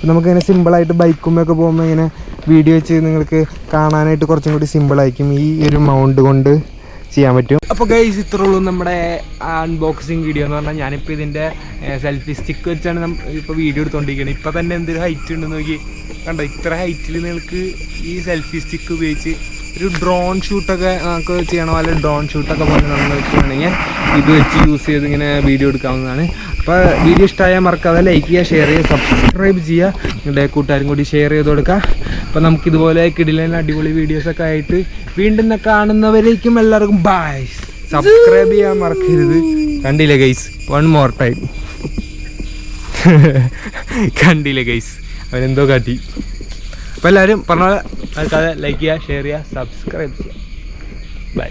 നമുക്കിങ്ങനെ സിമ്പിളായിട്ട് ബൈക്കുമൊക്കെ പോകുമ്പോൾ ഇങ്ങനെ വീഡിയോ വെച്ച് നിങ്ങൾക്ക് കാണാനായിട്ട് കുറച്ചും കൂടി സിമ്പിളായിരിക്കും. ഈ ഒരു മൗണ്ട് കൊണ്ട് ചെയ്യാൻ പറ്റും. അപ്പോൾ ഗൈസ്, ഇത്രേ ഉള്ളൂ നമ്മുടെ അൺബോക്സിങ് വീഡിയോ എന്ന് പറഞ്ഞാൽ. ഞാനിപ്പോൾ ഇതിൻ്റെ സെൽഫി സ്റ്റിക്ക് വെച്ചാണ് ഇപ്പോൾ വീഡിയോ എടുത്തുകൊണ്ടിരിക്കുന്നത്. ഇപ്പോൾ തന്നെ എന്തൊരു ഹൈറ്റ് ഉണ്ടെന്ന് നോക്കി. കണ്ടോ, ഇത്ര ഹൈറ്റിൽ നിങ്ങൾക്ക് ഈ സെൽഫി സ്റ്റിക്ക് ഉപയോഗിച്ച് ഒരു ഡ്രോൺ ഷൂട്ടൊക്കെ നമുക്ക് ചെയ്യണോ, അല്ലെങ്കിൽ ഡ്രോൺ ഷൂട്ടൊക്കെ പോലെ നമ്മൾ വെക്കുകയാണെങ്കിൽ ഇത് വെച്ച് യൂസ് ചെയ്ത് ഇങ്ങനെ വീഡിയോ എടുക്കാവുന്നതാണ്. അപ്പോൾ വീഡിയോ ഇഷ്ടമായാൽ മറക്കാതെ ലൈക്ക് ചെയ്യുക, ഷെയർ ചെയ്യുക, സബ്സ്ക്രൈബ് ചെയ്യുക. നിങ്ങളുടെ കൂട്ടുകാരും കൂടി ഷെയർ ചെയ്ത് കൊടുക്കുക. അപ്പോൾ നമുക്കിതുപോലെ കിടിലൻ അടിപൊളി വീഡിയോസൊക്കെ ആയിട്ട് വീണ്ടും കാണുന്നവരേക്കും എല്ലാവർക്കും ബൈ. സബ്സ്ക്രൈബ് ചെയ്യാൻ മറക്കരുത്. കണ്ടില്ലേ ഗൈസ്, 1 more ടൈം. കണ്ടില്ലേ ഗൈസ്, അവനെന്തോ കാട്ടി. അപ്പോൾ എല്ലാവരും പറഞ്ഞ പോലെ ലൈക്ക് ചെയ്യുക, ഷെയർ ചെയ്യുക, സബ്സ്ക്രൈബ് ചെയ്യുക. ബൈ.